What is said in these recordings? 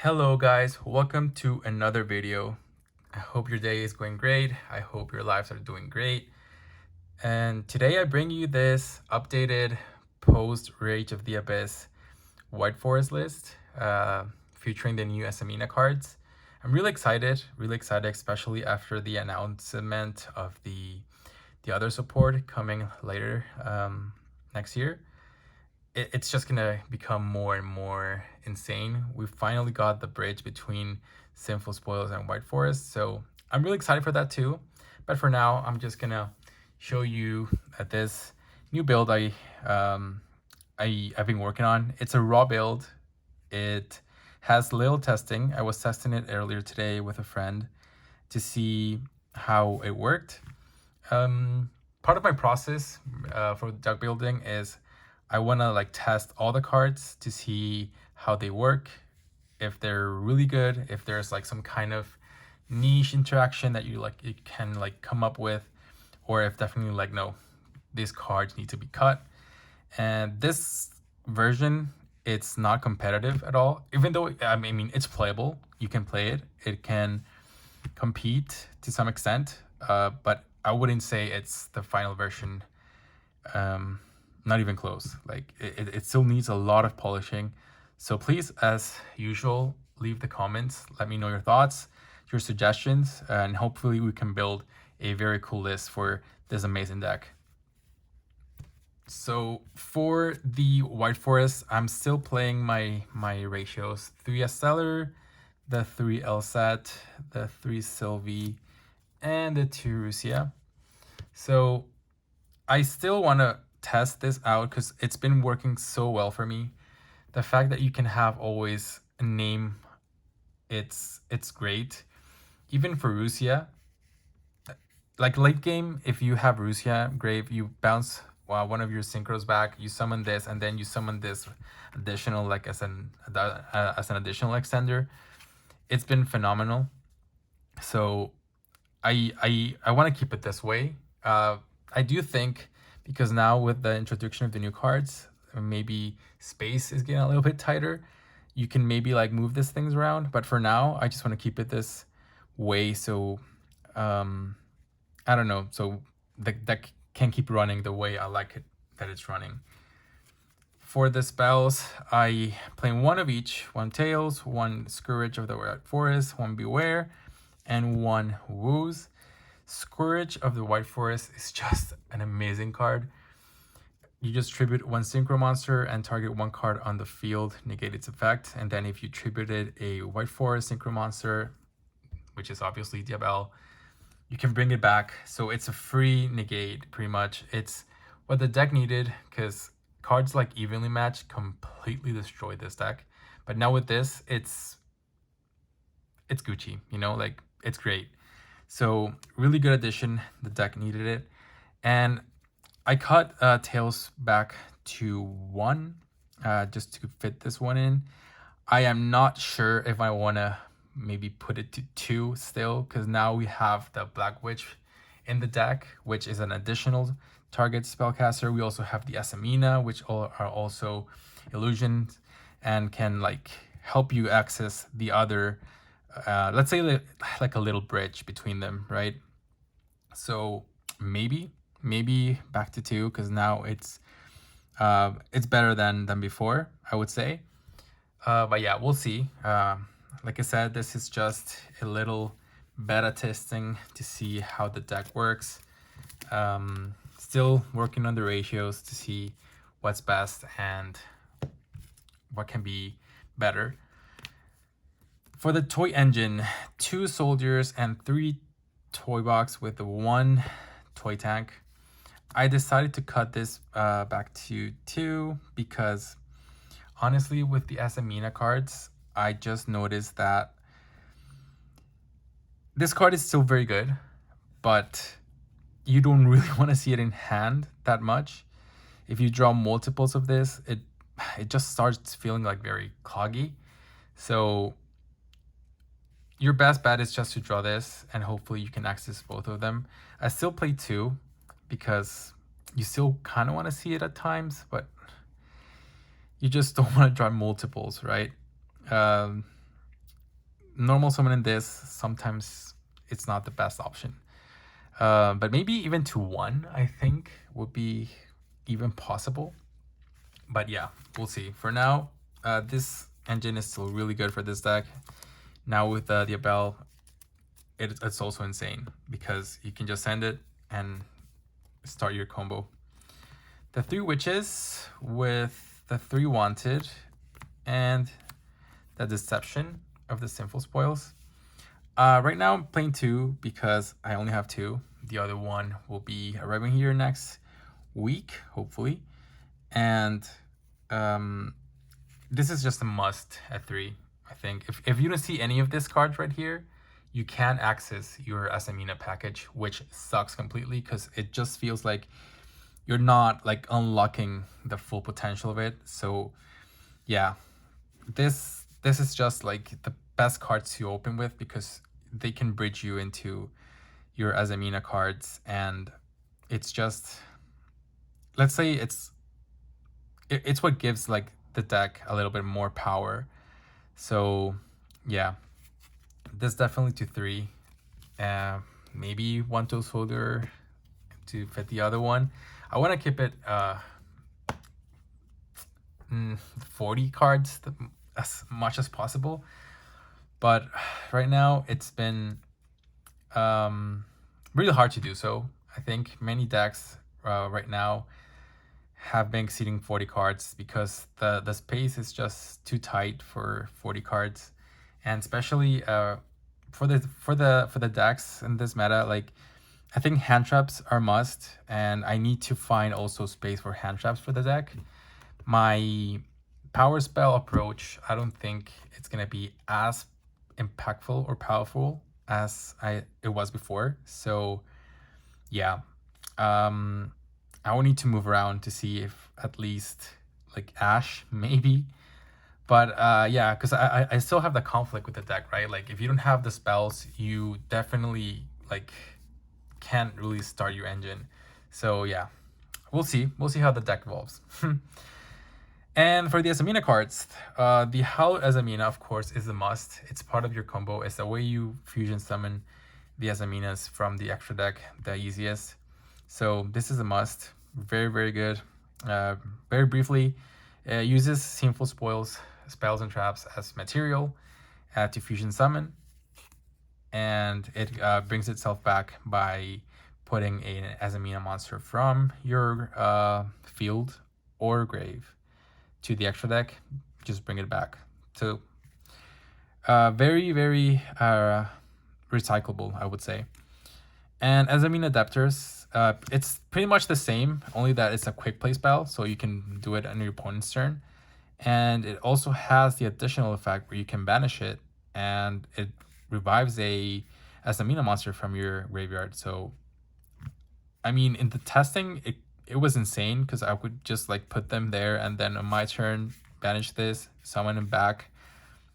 Hello guys, welcome to another video. I hope your day is going great. I hope your lives are doing great. And today I bring you this updated post Rage of the Abyss White Forest list featuring the new Azamina cards. I'm really excited, especially after the announcement of the other support coming later next year. It's just gonna become more and more insane. We finally got the bridge between Sinful Spoils and White Forest, so I'm really excited for that too. But for now, I'm just gonna show you this new build I've been working on. It's a raw build. It has little testing. I was testing it earlier today with a friend to see how it worked. Part of my process for deck building is I want to test all the cards to see how they work, if they're really good, if there's some kind of niche interaction that you can come up with, or if definitely no, these cards need to be cut. And this version, it's not competitive at all, even though I mean it's playable. You can play it. It can compete to some extent, but I wouldn't say it's the final version. Not even close. It still needs a lot of polishing. So please, as usual, leave the comments. Let me know your thoughts, your suggestions, and hopefully we can build a very cool list for this amazing deck. So for the White Forest, I'm still playing my ratios: 3 Stellar, the 3 Elsat, the 3 Sylvie, and the 2 Rusia. So I still want to test this out because it's been working so well for me. The fact that you can have always a name, it's great. Even for Rusia, like late game, if you have Rusia Grave, you bounce one of your synchros back, you summon this, and then you summon this additional as an additional extender. It's been phenomenal. So I want to keep it this way. I do think, because now with the introduction of the new cards, maybe space is getting a little bit tighter. You can maybe move these things around, but for now, I just want to keep it this way. So, I don't know. So the deck can keep running the way I like it that it's running. For the spells, I play one of each: one Tails, one Scourge of the White Forest, one Beware, and one Woos. Scourge of the White Forest is just an amazing card. You just tribute one synchro monster and target one card on the field, negate its effect. And then if you tributed a White Forest synchro monster, which is obviously Diabel, you can bring it back. So it's a free negate, pretty much. It's what the deck needed, because cards like Evenly Matched completely destroyed this deck. But now with this, it's Gucci, it's great. So really good addition. The deck needed it. And I cut Tails back to 1 just to fit this one in. I am not sure if I want to maybe put it to 2 still, because now we have the Black Witch in the deck, which is an additional target spellcaster. We also have the Azamina, which are also illusions and can help you access the other, let's say like a little bridge between them, right? So maybe back to 2, because now it's better than before, I would say. But yeah, we'll see. Like I said, this is just a little beta testing to see how the deck works. Still working on the ratios to see what's best and what can be better. For the toy engine, 2 soldiers and 3 toy box with 1 toy tank. I decided to cut this back to 2 because honestly, with the Azamina cards, I just noticed that this card is still very good, but you don't really want to see it in hand that much. If you draw multiples of this, it just starts feeling very cloggy. So your best bet is just to draw this, and hopefully you can access both of them. I still play 2 because you still kind of want to see it at times, but you just don't want to draw multiples, right? normal summoning this, sometimes it's not the best option. But maybe even to 1, I think, would be even possible. But yeah, we'll see. For now, this engine is still really good for this deck. Now with the Abel, it's also insane because you can just send it and start your combo. The 3 witches with the 3 wanted and the deception of the Sinful Spoils. Right now I'm playing 2 because I only have 2. The other one will be arriving here next week, hopefully. And this is just a must at 3, I think. If you don't see any of these cards right here, you can access your Azamina package, which sucks completely because it just feels like you're not like unlocking the full potential of it. So yeah, this is just like the best cards to open with because they can bridge you into your Azamina cards, and it's just, let's say it's what gives like the deck a little bit more power. So yeah, this definitely to 3. Maybe 1 Toes Holder to fit the other one. I want to keep it 40 cards as much as possible, but right now it's been really hard to do so. I think many decks right now have been exceeding 40 cards because the space is just too tight for 40 cards, and especially for the decks in this meta, like I think hand traps are must, and I need to find also space for hand traps for the deck. My power spell approach, I don't think it's gonna be as impactful or powerful as it was before. So yeah, I will need to move around to see if at least like Ash maybe. But yeah, because I still have the conflict with the deck, right? Like if you don't have the spells, you definitely like can't really start your engine. So yeah, we'll see. We'll see how the deck evolves. And for the Azamina cards, the Hallowed Azamina, of course, is a must. It's part of your combo. It's the way you fusion summon the Azaminas from the extra deck the easiest. So this is a must. Very, very good. Very briefly, uses Sinful Spoils, spells, and traps as material to fusion summon. And it brings itself back by putting an Azamina monster from your field or grave to the extra deck. Just bring it back. So very, very recyclable, I would say. And Azamina Adapters, it's pretty much the same, only that it's a quick play spell, so you can do it on your opponent's turn. And it also has the additional effect where you can banish it, and it revives a Azamina monster from your graveyard. So, I mean, in the testing, it was insane because I would just like put them there and then on my turn banish this, summon them back,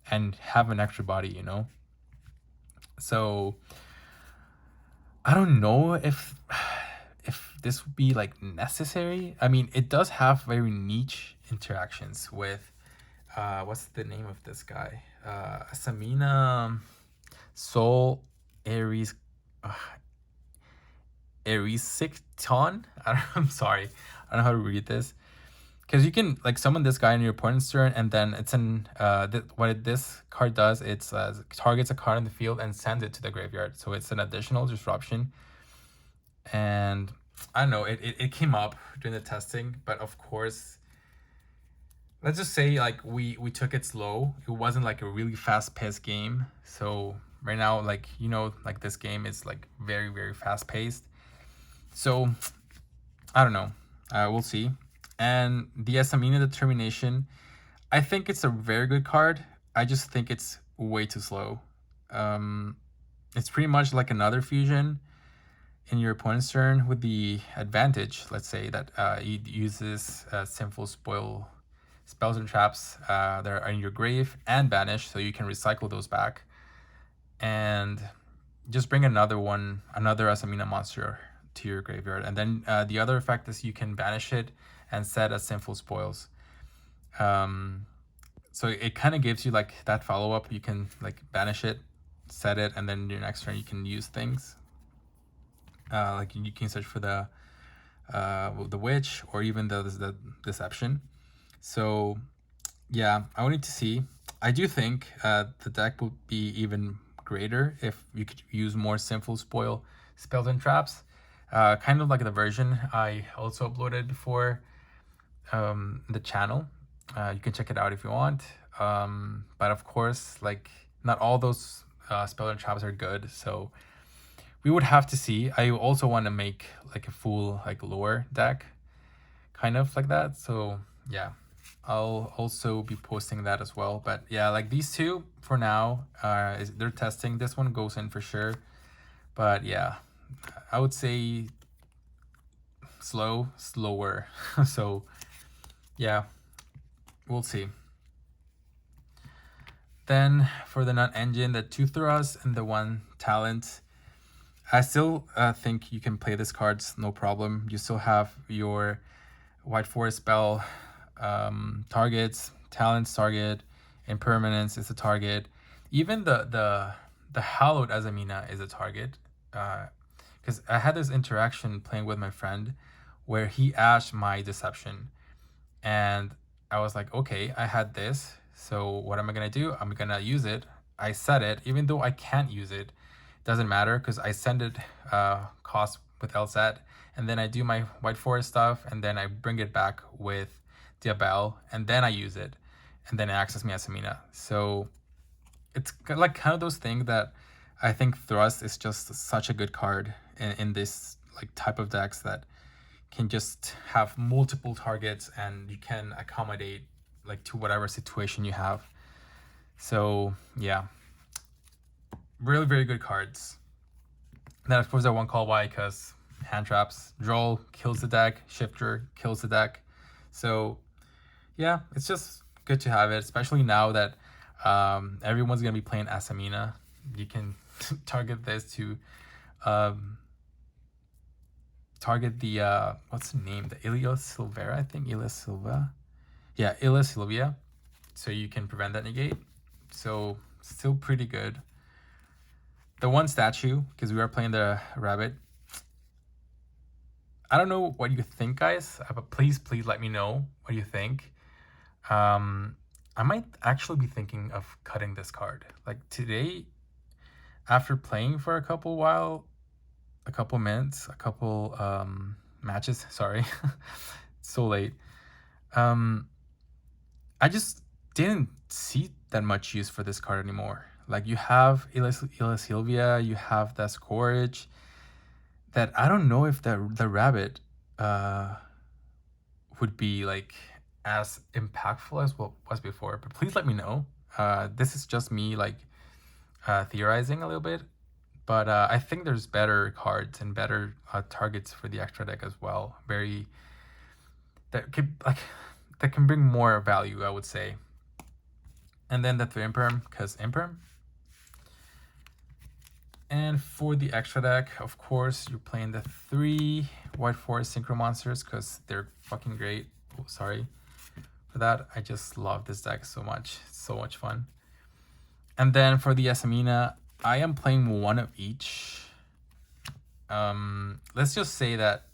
and have an extra body, you know? So I don't know if this would be like necessary. I mean, it does have very niche interactions with what's the name of this guy? Azamina Soul Ares Erisicton? I'm sorry. I don't know how to read this. Because you can like summon this guy in your opponent's turn, and then it's in what this card does, it's targets a card in the field and sends it to the graveyard. So it's an additional disruption. And I don't know, it came up during the testing, but of course, let's just say like we took it slow. It wasn't like a really fast-paced game. So right now, like, you know, like this game is like very, very fast-paced. So I don't know. We'll see. And the Azamina Determination, I think it's a very good card. I just think it's way too slow. It's pretty much like another fusion in your opponent's turn with the advantage, let's say, that it uses Sinful Spoil spells and traps that are in your grave and banish, so you can recycle those back. And just bring another Azamina monster to your graveyard. And then the other effect is you can banish it and set as Sinful Spoils. So it kind of gives you like that follow-up. You can like banish it, set it, and then your next turn you can use things. Like you can search for the witch or even the deception. So yeah, I wanted to see. I do think the deck would be even greater if you could use more Sinful Spoil spells and traps. Kind of like the version I also uploaded before the channel. You can check it out if you want. But of course, like not all those spell and traps are good. So we would have to see. I also want to make like a full like lore deck, kind of like that. So yeah, I'll also be posting that as well. But yeah, like these two for now, they're testing. This one goes in for sure. But yeah, I would say slower. So yeah, we'll see. Then for the nut engine, the 2 thrust and the 1 talent, I still think you can play these cards no problem. You still have your White Forest spell targets, talents target, impermanence is a target. Even the Hallowed Azamina is a target. Because I had this interaction playing with my friend where he ashed my deception, and I was like, okay, I had this. So what am I gonna do? I'm gonna use it. I set it, even though I can't use it. Doesn't matter because I send it cost with LSAT, and then I do my White Forest stuff, and then I bring it back with Diabel, and then I use it, and then it access me as Amina. So it's like kind of those things that I think Thrust is just such a good card in this like type of decks that can just have multiple targets and you can accommodate like to whatever situation you have. So yeah, really very good cards. Then of course I won't call why, because hand traps, Droll kills the deck, Shifter kills the deck. So yeah, it's just good to have it, especially now that everyone's gonna be playing Azamina. You can target this to target the what's the name? The Ilios Silvera, I think. Ilios Silva. Yeah, Ilios Silvia. So you can prevent that negate. So still pretty good. The 1 statue, because we are playing the rabbit. I don't know what you think, guys, but please let me know what you think. I might actually be thinking of cutting this card. Like today, after playing for a couple minutes, a couple matches, sorry, so late. I just didn't see that much use for this card anymore. Like you have Ila Silvia, you have the Scourge, that I don't know if the rabbit would be like as impactful as what was before. But please let me know. This is just me like theorizing a little bit. But I think there's better cards and better targets for the extra deck as well. Very that can bring more value, I would say. And then the 3 Imperm, because Imperm. And for the extra deck, of course, you're playing the 3 White Forest Synchro Monsters because they're fucking great. Oh, sorry for that. I just love this deck so much. It's so much fun. And then for the Azamina, I am playing 1 of each. Let's just say that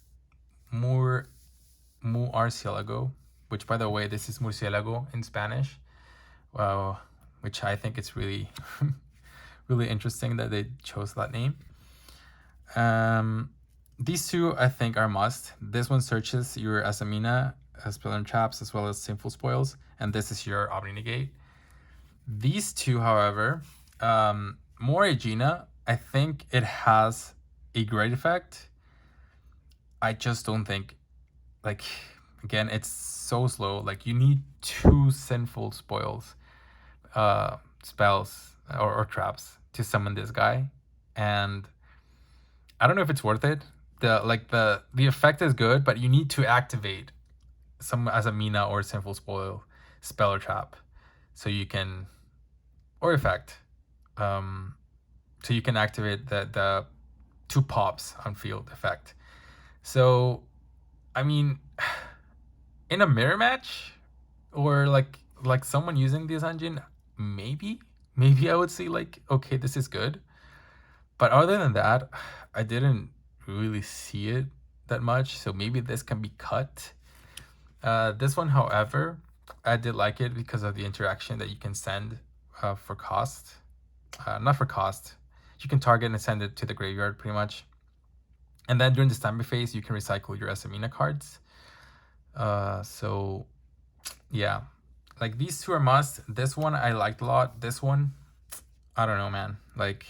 Murcielago, which by the way, this is Murcielago in Spanish, which I think it's really, really interesting that they chose that name. These 2 I think are must. This one searches your Azamina, Spell and Traps, as well as Sinful Spoils, and this is your Omni Negate. These 2, however, Moragina, I think it has a great effect. I just don't think, like, again, it's so slow. Like, you need 2 Sinful Spoils spells or traps to summon this guy, and I don't know if it's worth it. The effect is good, but you need to activate some Azamina or Sinful Spoil spell or trap, so you can, or effect, so you can activate the 2 pops on field effect. So, I mean, in a mirror match, or like like someone using this engine, maybe I would say like, okay, this is good. But other than that, I didn't really see it that much. So maybe this can be cut. This one, however, I did like it because of the interaction that you can send for cost. Not for cost. You can target and send it to the graveyard pretty much. And then during the standby phase, you can recycle your Azamina cards. So yeah, like these two are must. This one I liked a lot. This one, I don't know, man. Like,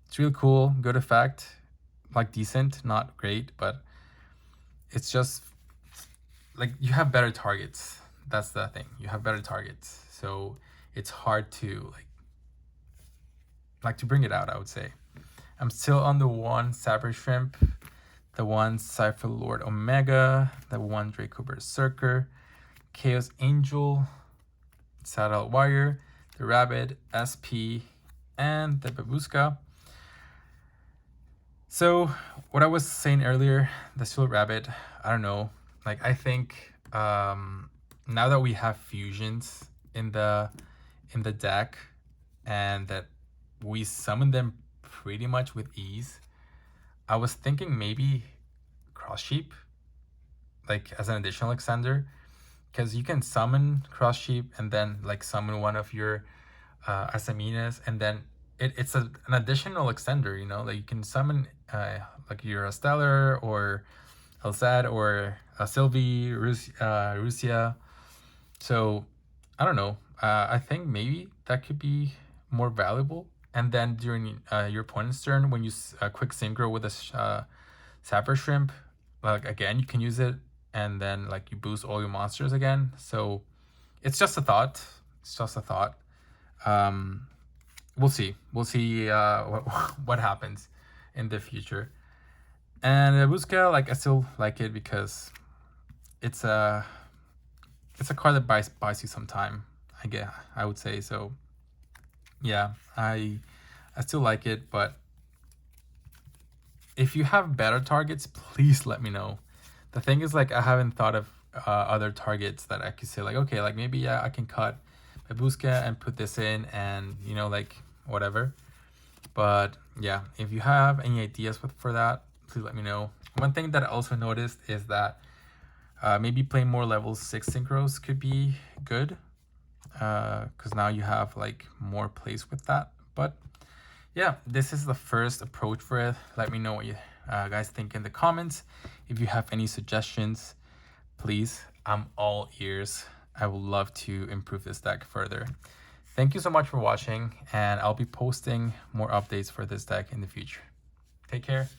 it's really cool, good effect, like decent, not great, but it's just like you have better targets. That's the thing. You have better targets, so it's hard to like to bring it out, I would say. I'm still on the one Saber Shrimp, the one Cypher Lord Omega, the one Draco Berserker, Chaos Angel, Saddle Wire, the Rabbit, SP, and the Babushka. So what I was saying earlier, the Silver Rabbit, I don't know. Like I think now that we have fusions in the deck and that we summon them pretty much with ease, I was thinking maybe Cross Sheep, like as an additional extender, because you can summon Cross Sheep and then like summon one of your Azaminas, and then it's an additional extender, you know, like you can summon like your Stellar or Elzad or Sylvie, Rusia. So I don't know. I think maybe that could be more valuable. And then during your opponent's turn, when you quick synchro with a Sapper Shrimp, like again, you can use it, and then like you boost all your monsters again. So it's just a thought. It's just a thought. We'll see. We'll see what happens in the future. And Busca, like I still like it because it's a card that buys you some time. I would say so. Yeah, I still like it, but if you have better targets, please let me know. The thing is, like, I haven't thought of other targets that I could say, like, okay, like maybe I can cut Babushka and put this in, and you know, like whatever. But yeah, if you have any ideas for that, please let me know. One thing that I also noticed is that maybe playing more level 6 synchros could be good, because now you have like more plays with that. But yeah, this is the first approach for it. Let me know what you guys think in the comments. If you have any suggestions, please, I'm all ears. I would love to improve this deck further. Thank you so much for watching, and I'll be posting more updates for this deck in the future. Take care.